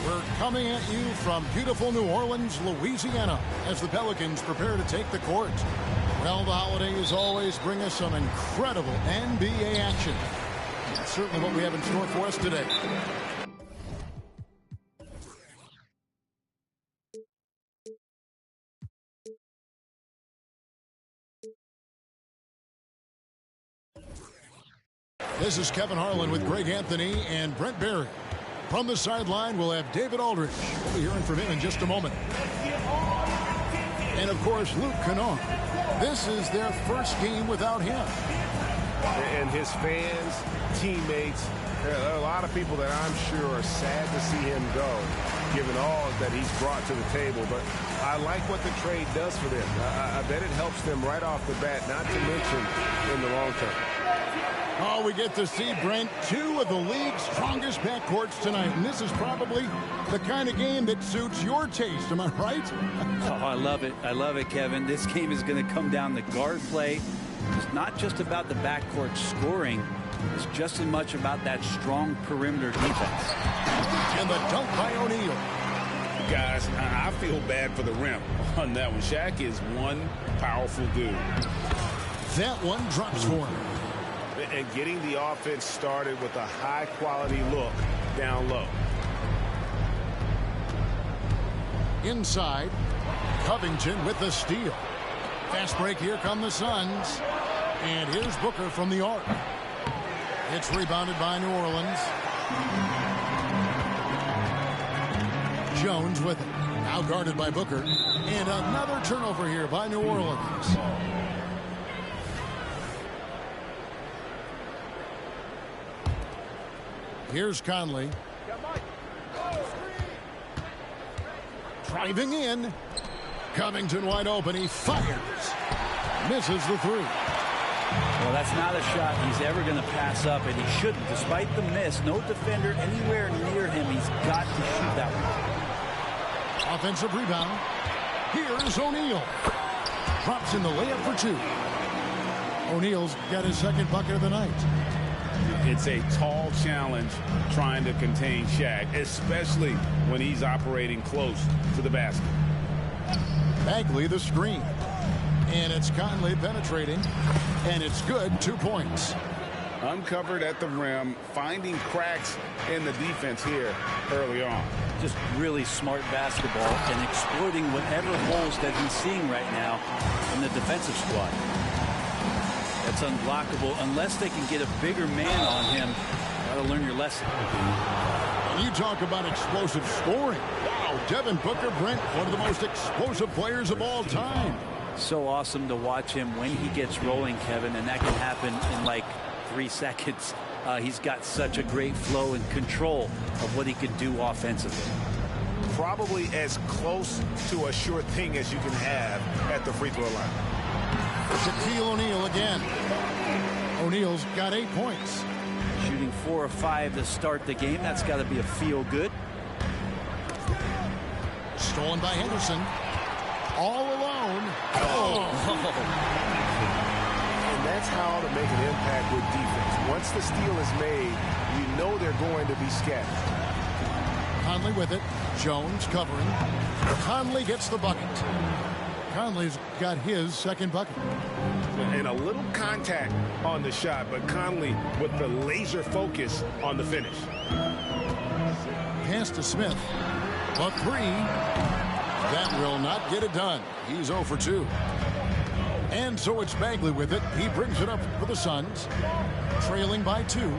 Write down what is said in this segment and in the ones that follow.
We're coming at you from beautiful New Orleans, Louisiana, as the Pelicans prepare to take the court. Well, the holidays always bring us some incredible NBA action. That's certainly what we have in store for us today. This is Kevin Harlan with Greg Anthony and Brent Barry. From the sideline, we'll have David Aldridge. We'll be hearing from him in just a moment. And, of course, Luke Kennard. This is their first game without him. And his fans, teammates, there are a lot of people that I'm sure are sad to see him go, given all that he's brought to the table. But I like what the trade does for them. I bet it helps them right off the bat, not to mention in the long term. Oh, we get to see, Brent, two of the league's strongest backcourts tonight. And this is probably the kind of game that suits your taste. Am I right? Oh, I love it. I love it, Kevin. This game is going to come down to guard play. It's not just about the backcourt scoring. It's just as much about that strong perimeter defense. And the dunk by O'Neal. Guys, I feel bad for the rim on that one. Shaq is one powerful dude. That one drops for him. And getting the offense started with a high-quality look down low. Inside, Covington with the steal. Fast break, here come the Suns. And here's Booker from the arc. It's rebounded by New Orleans. Jones with it. Now guarded by Booker. And another turnover here by New Orleans. Here's Conley. Driving in. Covington wide open. He fires. Misses the three. Well, that's not a shot he's ever going to pass up, and he shouldn't. Despite the miss, no defender anywhere near him. He's got to shoot that one. Offensive rebound. Here's O'Neal. Drops in the layup for two. O'Neal's got his second bucket of the night. It's a tall challenge trying to contain Shaq, especially when he's operating close to the basket. Bagley the screen. And it's Conley penetrating. And it's good. 2 points. Uncovered at the rim, finding cracks in the defense here early on. Just really smart basketball and exploiting whatever holes that he's seeing right now in the defensive squad. That's unblockable unless they can get a bigger man on him. Got to learn your lesson. And you talk about explosive scoring. Wow, Devin Booker, Brent, one of the most explosive players of all time. So awesome to watch him when he gets rolling, Kevin, and that can happen in like 3 seconds. He's got such a great flow and control of what he can do offensively. probably as close to a sure thing as you can have at the free throw line. Shaquille O'Neal again. O'Neal's got 8 points. Shooting 4 of 5 to start the game. That's got to be a feel-good. Stolen by Henderson. All alone. Oh. And that's how to make an impact with defense. Once the steal is made, you know they're going to be scattered. Conley with it. Jones covering. Conley gets the bucket. Conley's got his second bucket. And a little contact on the shot, but Conley with the laser focus on the finish. Pass to Smith. A 3. That will not get it done. He's 0 for 2. And so it's Bagley with it. He brings it up for the Suns. Trailing by 2.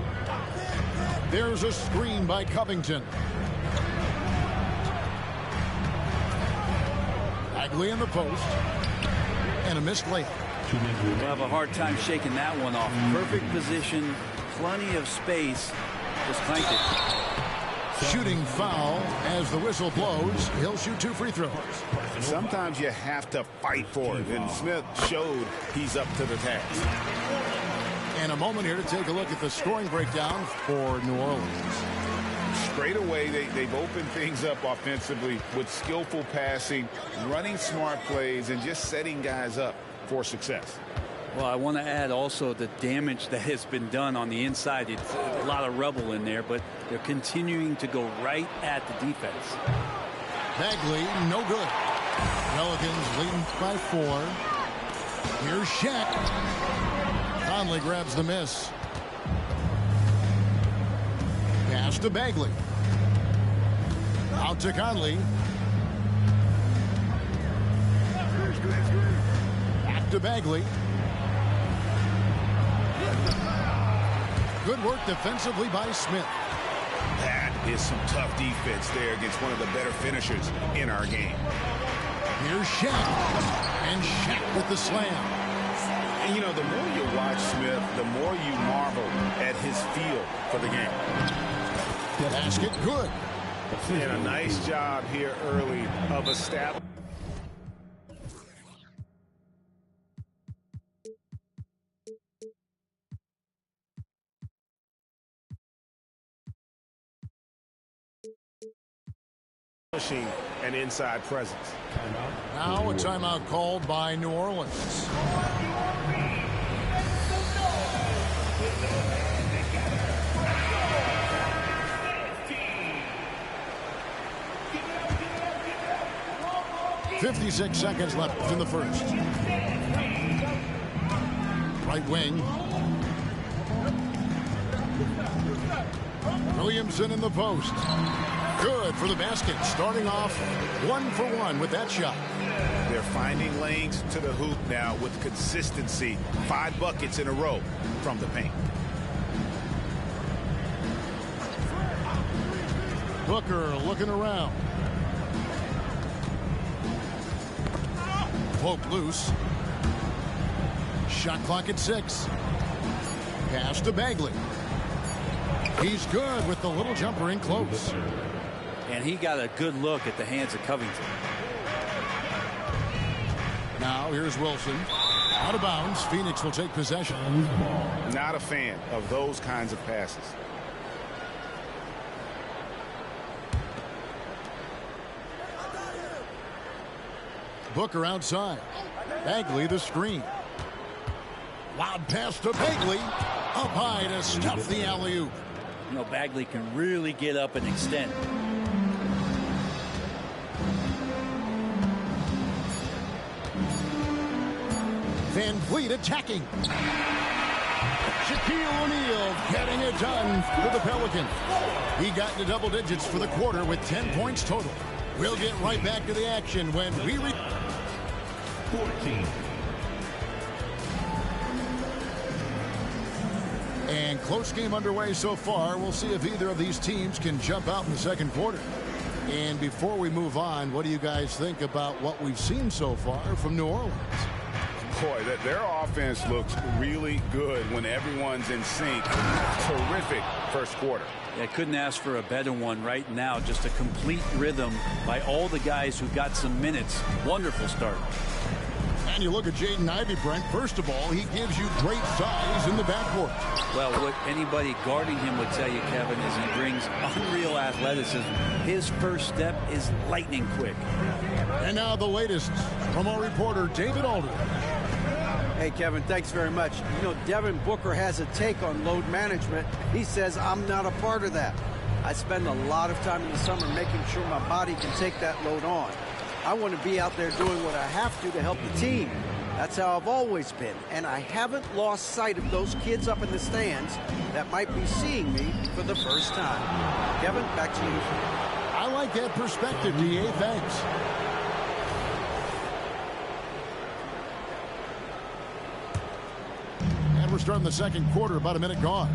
There's a screen by Covington. Bagley in the post. And a missed layup. We'll have a hard time shaking that one off. Perfect position. Plenty of space. Just clanked it. Shooting foul as the whistle blows. He'll shoot 2 free throws. Sometimes you have to fight for it, and Smith showed he's up to the task. And a moment here to take a look at the scoring breakdown for New Orleans. Straight away, they've opened things up offensively with skillful passing, running smart plays, and just setting guys up for success. Well, I want to add also the damage that has been done on the inside. It's a lot of rubble in there, but they're continuing to go right at the defense. Bagley, no good. Pelicans leading by 4. Here's Shaq. Conley grabs the miss. Pass to Bagley. Out to Conley. Back to Bagley. Good work defensively by Smith. That is some tough defense there against one of the better finishers in our game. Here's Shaq. And Shaq with the slam. And, you know, the more you watch Smith, the more you marvel at his feel for the game. Basket good. And a nice job here early of establishing. An inside presence. Now a timeout called by New Orleans. .56 seconds left in the first. Right wing. Williamson in the post. Good for the basket. Starting off 1 for 1 with that shot. They're finding lanes to the hoop now with consistency. 5 buckets in a row from the paint. Booker looking around. Poke loose. Shot clock at 6. Pass to Bagley. He's good with the little jumper in close. And he got a good look at the hands of Covington. Now here's Wilson. Out of bounds. Phoenix will take possession. Not a fan of those kinds of passes. Booker outside. Bagley the screen. Loud pass to Bagley. Up high to stuff the alley-oop. You know, Bagley can really get up and extend. Van Vliet attacking. Shaquille O'Neal getting it done for the Pelicans. He got into double digits for the quarter with 10 points total. We'll get right back to the action when we 14. And close game underway so far. We'll see if either of these teams can jump out in the second quarter. And before we move on, what do you guys think about what we've seen so far from New Orleans? Boy, their offense looks really good when everyone's in sync. Terrific first quarter. Yeah, couldn't ask for a better one right now. Just a complete rhythm by all the guys who got some minutes. Wonderful start. And you look at Jaden Ivey, Brent. First of all, he gives you great size in the backcourt. Well, what anybody guarding him would tell you, Kevin, is he brings unreal athleticism. His first step is lightning quick. And now the latest from our reporter, David Aldridge. Hey, Kevin, thanks very much. You know, Devin Booker has a take on load management. He says, I'm not a part of that. I spend a lot of time in the summer making sure my body can take that load on. I want to be out there doing what I have to help the team. That's how I've always been. And I haven't lost sight of those kids up in the stands that might be seeing me for the first time. Kevin, back to you. I like that perspective, D.A. Thanks. And we're starting the second quarter, about a minute gone.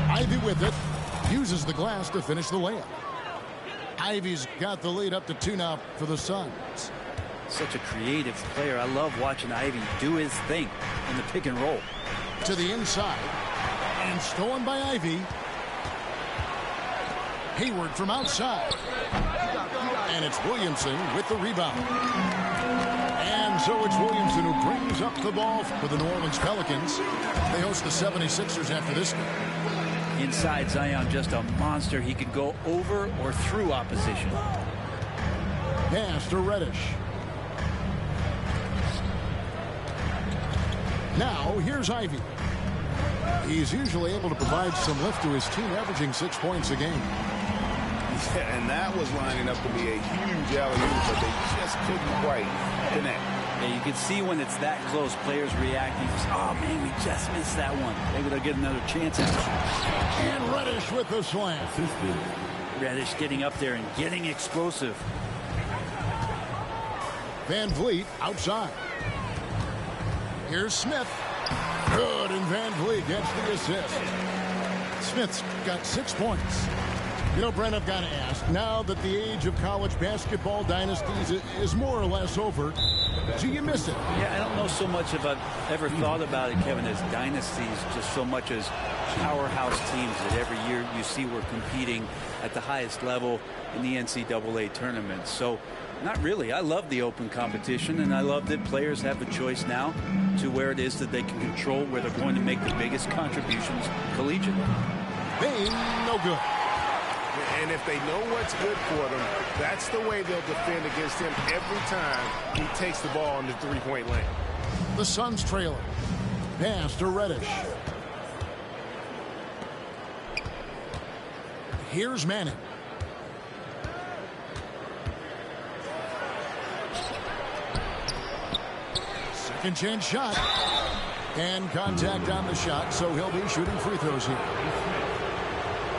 Ivey with it. Uses the glass to finish the layup. Ivey's got the lead up to 2 now for the Suns. Such a creative player. I love watching Ivey do his thing in the pick and roll. To the inside. And stolen by Ivey. Hayward from outside. And it's Williamson with the rebound. And so it's Williamson who brings up the ball for the New Orleans Pelicans. They host the 76ers after this game. Inside, Zion just a monster. He could go over or through opposition. Pass to Reddish. Now here's Ivey. He's usually able to provide some lift to his team, averaging 6 points a game. Yeah, and that was lining up to be a huge alley-oop, but they just couldn't quite connect. Yeah, you can see when it's that close, players reacting. Oh, man, we just missed that one. Maybe they'll get another chance at it. And Reddish with the slam. Reddish getting up there and getting explosive. Van Vliet outside. Here's Smith. Good, and Van Vliet gets the assist. Smith's got 6 points. You know, Brent, I've got to ask, now that the age of college basketball dynasties is more or less over, do you miss it? Yeah, I don't know so much if I've ever thought about it, Kevin, as dynasties, just so much as powerhouse teams that every year you see we're competing at the highest level in the NCAA tournament. So, not really. I love the open competition, and I love that players have a choice now to where it is that they can control where they're going to make the biggest contributions collegiately. Bain, no good. And if they know what's good for them, that's the way they'll defend against him every time he takes the ball in the three-point lane. The Suns trailing. Pass to Reddish. Here's Manning. Second chance shot. And contact on the shot, so he'll be shooting free throws here.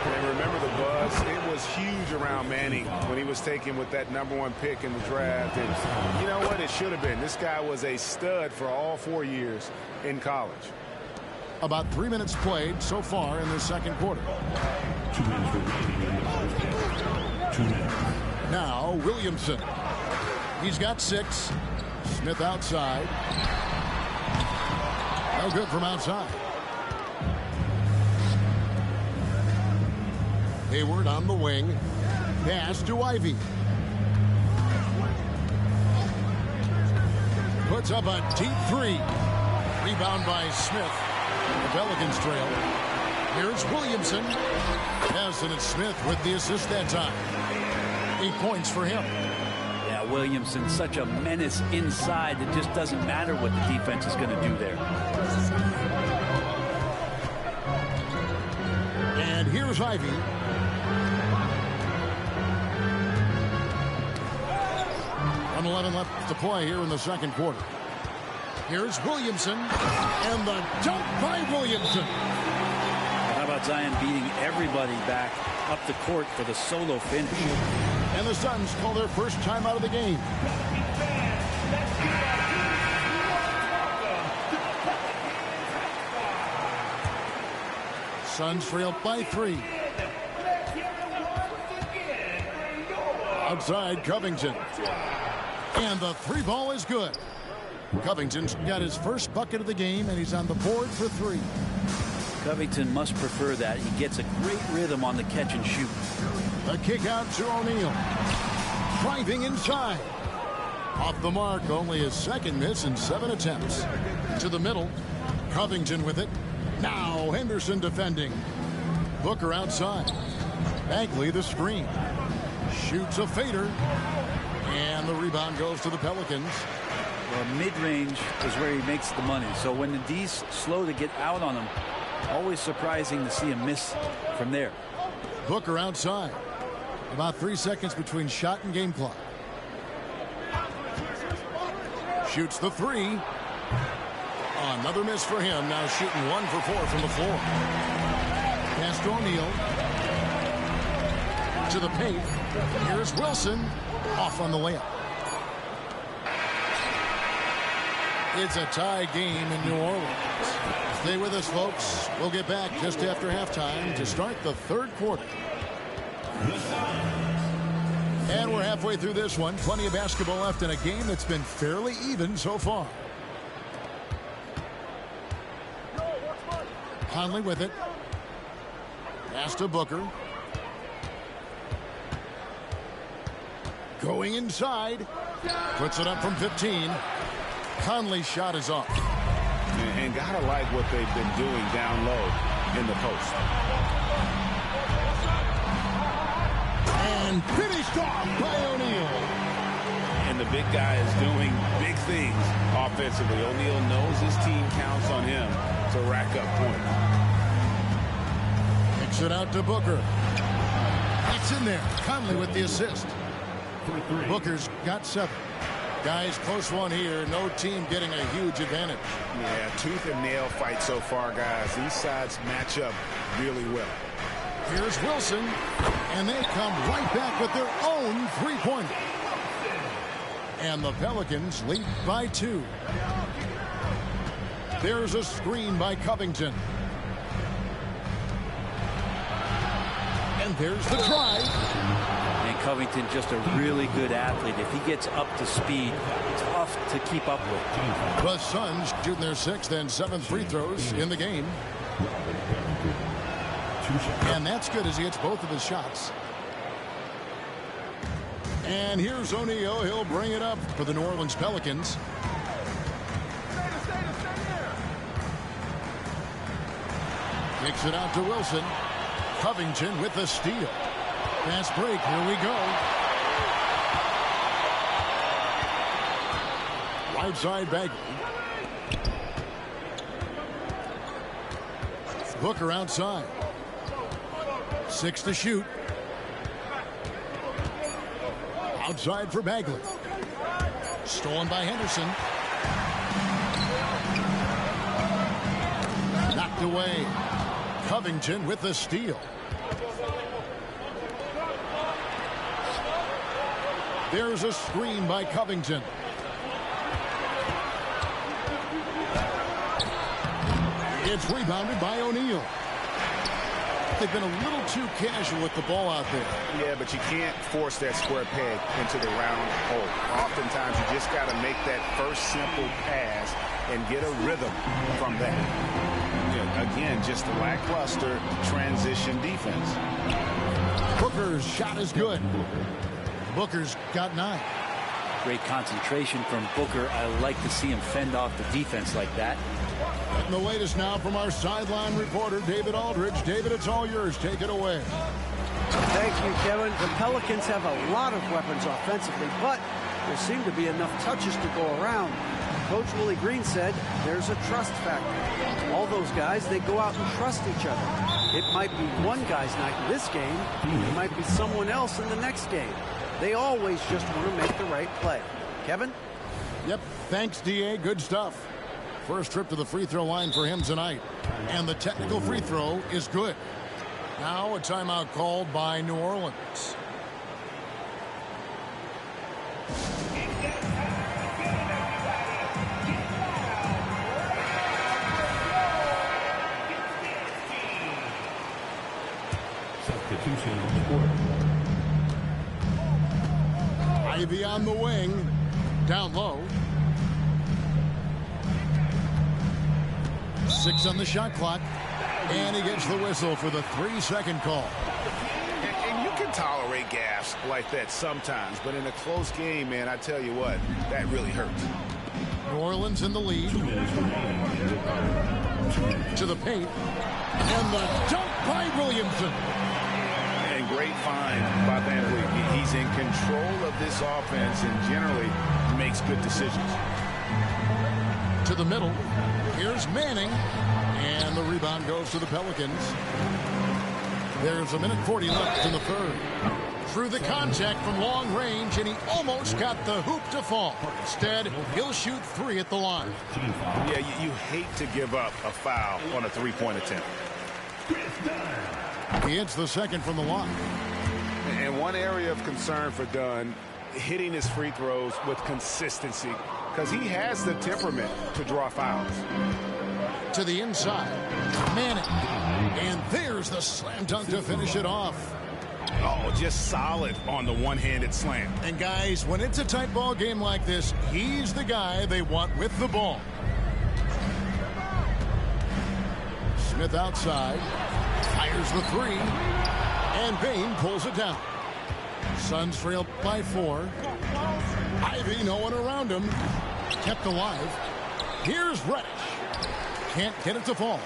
And remember the buzz. It was huge around Manning when he was taken with that #1 pick in the draft. And you know what? It should have been. This guy was a stud for all 4 years in college. About 3 minutes played so far in the second quarter. 2 minutes remaining in the first quarter. 2 minutes. Now Williamson. He's got 6. Smith outside. No good from outside. Hayward on the wing. Pass to Ivey. Puts up a deep 3. Rebound by Smith. The Pelicans trail. Here's Williamson. Yes, and it's Smith with the assist that time. 8 points for him. Yeah, Williamson, such a menace inside. It just doesn't matter what the defense is going to do there. And here's Ivey. .11 left to play here in the second quarter. Here's Williamson, and the dunk by Williamson. How about Zion beating everybody back up the court for the solo finish? And the Suns call their first time out of the game. Suns trail by 3. Outside Covington. And the three ball is good. Covington's got his first bucket of the game, and he's on the board for three. Covington must prefer that. He gets a great rhythm on the catch and shoot. A kick out to O'Neal. Driving inside. Off the mark, only his second miss in 7 attempts. To the middle. Covington with it. Now Henderson defending. Booker outside. Bagley the screen. Shoots a fader. And the rebound goes to the Pelicans. Well, mid-range is where he makes the money. So when the D's slow to get out on him, always surprising to see him miss from there. Booker outside. About 3 seconds between shot and game clock. Shoots the three. Another miss for him. Now shooting 1 for 4 from the floor. Pass to O'Neal. To the paint. Here's Wilson. Off on the layup. It's a tie game in New Orleans. Stay with us, folks. We'll get back just after halftime to start the third quarter. And we're halfway through this one. Plenty of basketball left in a game that's been fairly even so far. Conley with it. Pass to Booker. Going inside. Puts it up from 15. Conley's shot is off. And gotta like what they've been doing down low in the post. And finished off by O'Neal. And the big guy is doing big things offensively. O'Neal knows his team counts on him to rack up points. Kicks it out to Booker. That's in there. Conley with the assist. Booker's got 7. Guys, close one here. No team getting a huge advantage. Yeah, tooth and nail fight so far, guys. These sides match up really well. Here's Wilson, and they come right back with their own three-pointer. And the Pelicans lead by 2. There's a screen by Covington. And there's the try. And Covington just a really good athlete. If he gets up to speed, tough to keep up with. The Suns shooting their 6th and 7th free throws in the game. And that's good as he hits both of his shots. And here's O'Neal. He'll bring it up for the New Orleans Pelicans. Kicks it out to Wilson. Covington with the steal. Fast break. Here we go. Right side Bagley. Booker outside. 6 to shoot. Outside for Bagley. Stolen by Henderson. Knocked away. Covington with the steal. There's a screen by Covington. It's rebounded by O'Neal. They've been a little too casual with the ball out there. Yeah, but you can't force that square peg into the round hole. Oftentimes, you just got to make that first simple pass and get a rhythm from that. Yeah, again, just lackluster transition defense. Booker's shot is good. Booker's got 9. Great concentration from Booker. I like to see him fend off the defense like that. And the latest now from our sideline reporter, David Aldridge. David, it's all yours. Take it away. Thank you, Kevin. The Pelicans have a lot of weapons offensively, but there seem to be enough touches to go around. Coach Willie Green said there's a trust factor. All those guys, they go out and trust each other. It might be one guy's night in this game. It might be someone else in the next game. They always just want to make the right play. Kevin? Yep. Thanks, D.A. Good stuff. First trip to the free throw line for him tonight. And the technical free throw is good. Now a timeout called by New Orleans. Substitution scored. Ivy on the wing. Down low. 6 on the shot clock. And he gets the whistle for the 3-second call. And you can tolerate gaffes like that sometimes, but in a close game, man, I tell you what, that really hurts. New Orleans in the lead. To the paint. And the dunk by Williamson. And great find by Van Vliet. He's in control of this offense and generally makes good decisions. To the middle. Here's Manning. And the rebound goes to the Pelicans. There's a minute 40 left in the third. Through the contact from long range, and he almost got the hoop to fall. Instead, he'll shoot 3 at the line. Yeah, you hate to give up a foul on a three-point attempt. He hits the second from the line. And one area of concern for Dunn, hitting his free throws with consistency, because he has the temperament to draw fouls. To the inside. Manning. And there's the slam dunk to finish it off. Oh, just solid on the one-handed slam. And guys, when it's a tight ball game like this, he's the guy they want with the ball. Smith outside. Fires the 3. And Bain pulls it down. Suns trail by 4. Ivy, no one around him. Kept alive. Here's Reddish. Can't get it to fall.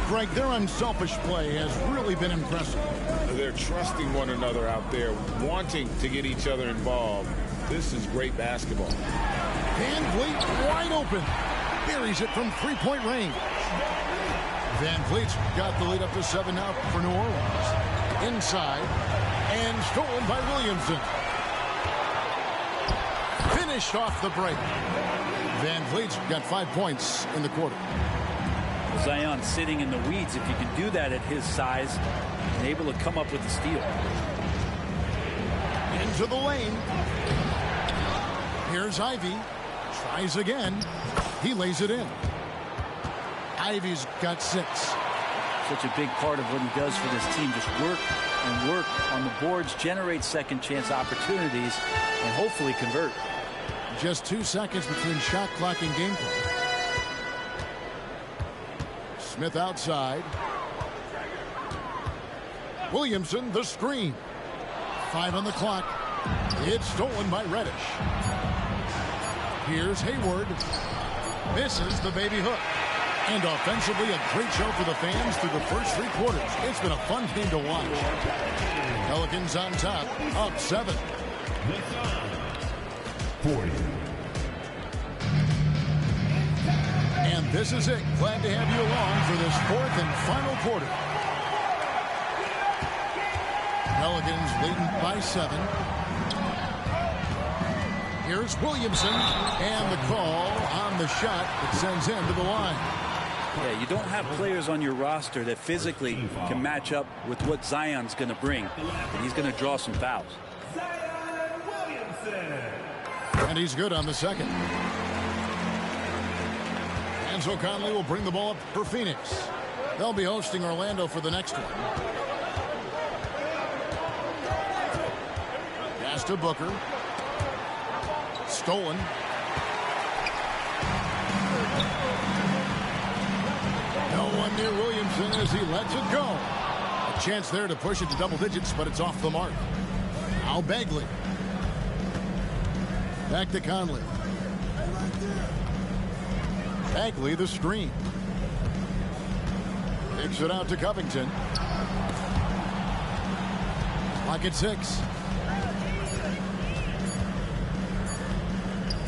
Greg, their unselfish play has really been impressive. They're trusting one another out there, wanting to get each other involved. This is great basketball. Van Vliet wide open. Buries it from 3-point range. Van Vliet's got the lead up to 7 now for New Orleans. Inside. And stolen by Williamson. Finished off the break. Van Vliet's got 5 points in the quarter. Zion sitting in the weeds. If you can do that at his size and able to come up with the steal. Into the lane. Here's Ivy. Tries again. He lays it in. Ivy's got 6. Such a big part of what he does for this team. Just work and work on the boards, generate second chance opportunities, and hopefully convert. Just 2 seconds between shot clock and game clock. Smith outside. Williamson, the screen. 5 on the clock. It's stolen by Reddish. Here's Hayward. Misses the baby hook. And offensively, a great show for the fans through the first 3 quarters. It's been a fun game to watch. Pelicans on top, up 7. 40. And this is it. Glad to have you along for this 4th and final quarter. Pelicans leading by 7. Here's Williamson. And the call on the shot that sends him to the line. Yeah, you don't have players on your roster that physically can match up with what Zion's going to bring. And he's going to draw some fouls. And he's good on the second. Enzo Conley will bring the ball up for Phoenix. They'll be hosting Orlando for the next one. Pass to Booker. Stolen. No one near Williamson as he lets it go. A chance there to push it to double digits, but it's off the mark. Now Bagley. Back to Conley. Bagley the screen. Takes it out to Covington. Clock at 6.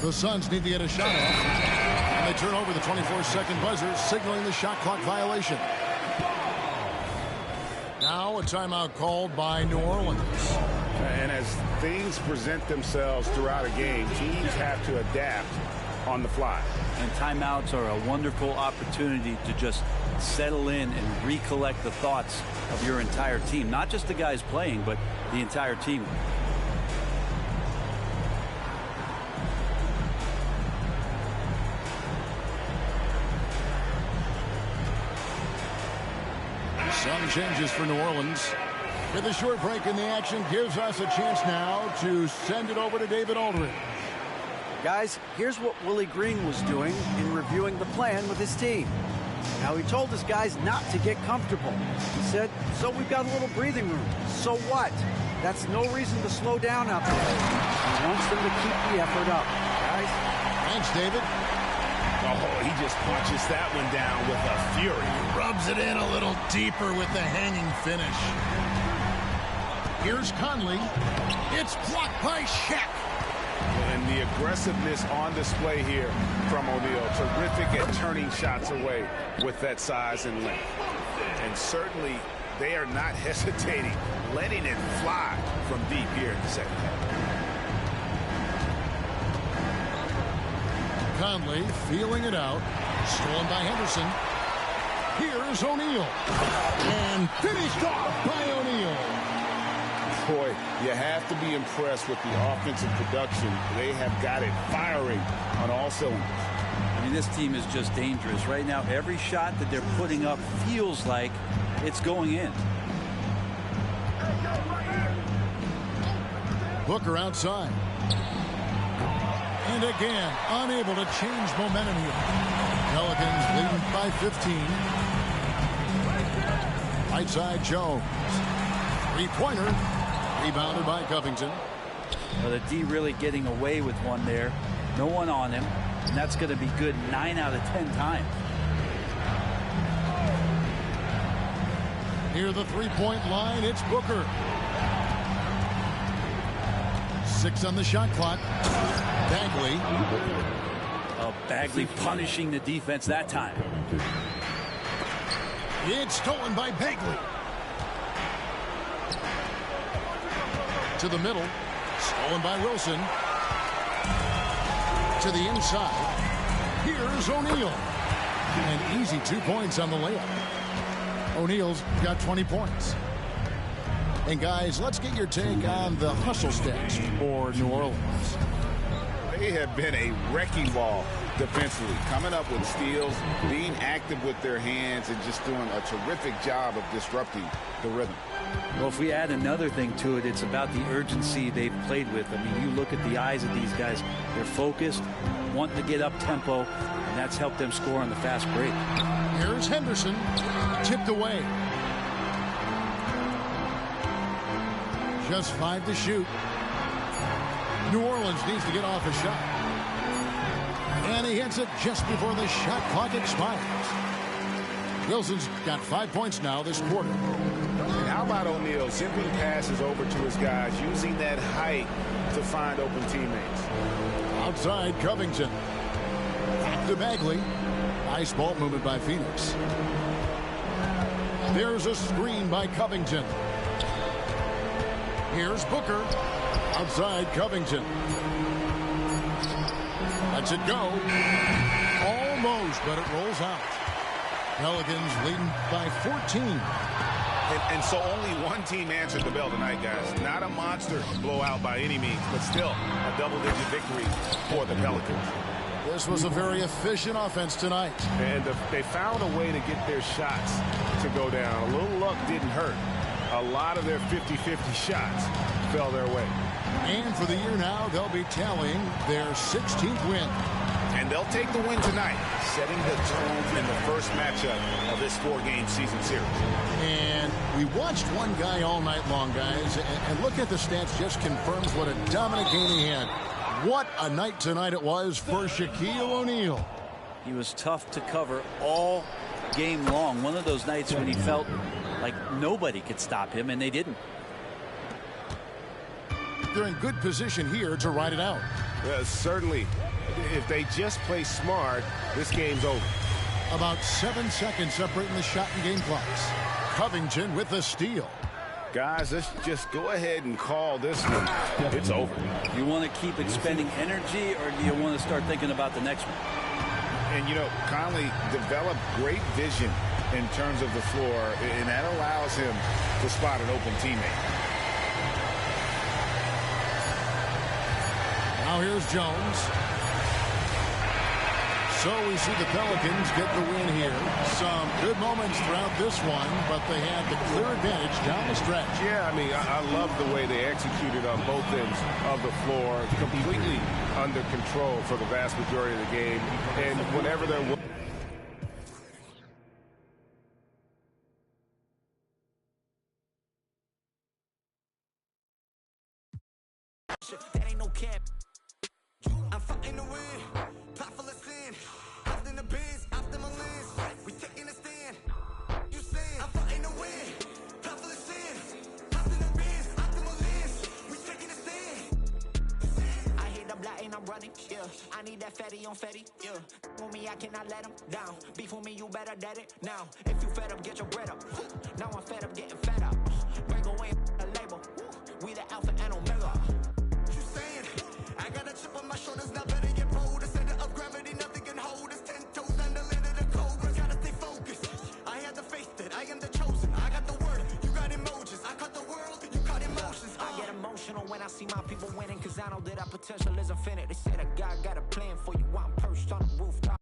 The Suns need to get a shot off. And they turn over the 24-second buzzer, signaling the shot clock violation. Now a timeout called by New Orleans. And as things present themselves throughout a game, teams have to adapt on the fly. And timeouts are a wonderful opportunity to just settle in and recollect the thoughts of your entire team. Not just the guys playing, but the entire team. Some changes for New Orleans. With a short break in the action gives us a chance now to send it over to David Aldridge. Guys, here's what Willie Green was doing in reviewing the plan with his team. Now, he told his guys not to get comfortable. He said, so we've got a little breathing room. So what? That's no reason to slow down out there. He wants them to keep the effort up. Guys? Thanks, David. Oh, he just punches that one down with a fury. Rubs it in a little deeper with the hanging finish. Here's Conley. It's blocked by Shaq. And the aggressiveness on display here from O'Neal. Terrific at turning shots away with that size and length. And certainly they are not hesitating, letting it fly from deep here in the second half. Conley feeling it out. Stolen by Henderson. Here's O'Neal. And finished off by O'Neal. Boy, you have to be impressed with the offensive production. They have got it firing on all cylinders. I mean, this team is just dangerous. Right now, every shot that they're putting up feels like it's going in. Booker outside. And again, unable to change momentum here. Pelicans leading by 15. Right side, Jones. Three-pointer. Rebounded by Covington. Well, the D really getting away with one there. No one on him. And that's going to be good 9 out of 10 times. Near the three-point line, it's Booker. 6 on the shot clock. Bagley. Oh, Bagley punishing the defense that time. It's stolen by Bagley. To the middle. Stolen by Wilson. To the inside. Here's O'Neal. An easy 2 points on the layup. O'Neal's got 20 points. And guys, let's get your take on the hustle stats for New Orleans. They have been a wrecking ball defensively, coming up with steals, being active with their hands, and just doing a terrific job of disrupting the rhythm. Well, if we add another thing to it, it's about the urgency they've played with. I mean, you look at the eyes of these guys. They're focused, wanting to get up tempo, and that's helped them score on the fast break. Here's Henderson. Tipped away. Just 5 to shoot. New Orleans needs to get off a shot. And he hits it just before the shot clock expires. Wilson's got 5 points now this quarter. And how about O'Neal simply passes over to his guys, using that height to find open teammates. Outside, Covington. Back to Bagley. Nice ball movement by Phoenix. There's a screen by Covington. Here's Booker. Outside, Covington. Lets it go. Almost, but it rolls out. Pelicans leading by 14. And so only one team answered the bell tonight, guys. Not a monster blowout by any means, but still a double-digit victory for the Pelicans. This was a very efficient offense tonight. And they found a way to get their shots to go down. A little luck didn't hurt. A lot of their 50-50 shots fell their way. And for the year now, they'll be tallying their 16th win. And they'll take the win tonight, setting the tone in the first matchup of this 4-game season series. And we watched one guy all night long, guys, and look at the stats, just confirms what a dominant game he had. What a night tonight it was for Shaquille O'Neal. He was tough to cover all game long. One of those nights when he felt like nobody could stop him, and they didn't. They're in good position here to ride it out. Certainly, if they just play smart, this game's over. About 7 seconds separating the shot and game clocks. Covington with the steal. Guys, let's just go ahead and call this one. It's over. You want to keep expending energy, or do you want to start thinking about the next one? And, you know, Conley developed great vision in terms of the floor, and that allows him to spot an open teammate. Now here's Jones. So we see the Pelicans get the win here. Some good moments throughout this one, but they had the clear advantage down the stretch. Yeah, I mean, I love the way they executed on both ends of the floor, completely under control for the vast majority of the game. And whenever there was that ain't no cap. I'm fighting to win. Pot full of sin. Hopped in the biz, hopped in my lens. We taking a stand. You saying I'm fighting to win. Pot full of sin. Hopped in the biz, hopped in my lens. We taking a stand. I hit the block and I'm running. Yeah, I need that fatty on fatty. Yeah, with me I cannot let him down. Beef with me, you better dead it now. If you fed up, get your bread up. Now I'm fed up, getting fed up. Break away a label. We the alpha and omega. I got a chip on my shoulders, now better get bold. The center of gravity, nothing can hold us. 10 toes on the lid of the cobra. Gotta stay focused. I had the faith that I am the chosen. I got the word, you got emojis. I caught the world, you caught emotions. I get emotional when I see my people winning, cause I know that our potential is infinite. They say that God got a plan for you. I'm perched on the rooftop.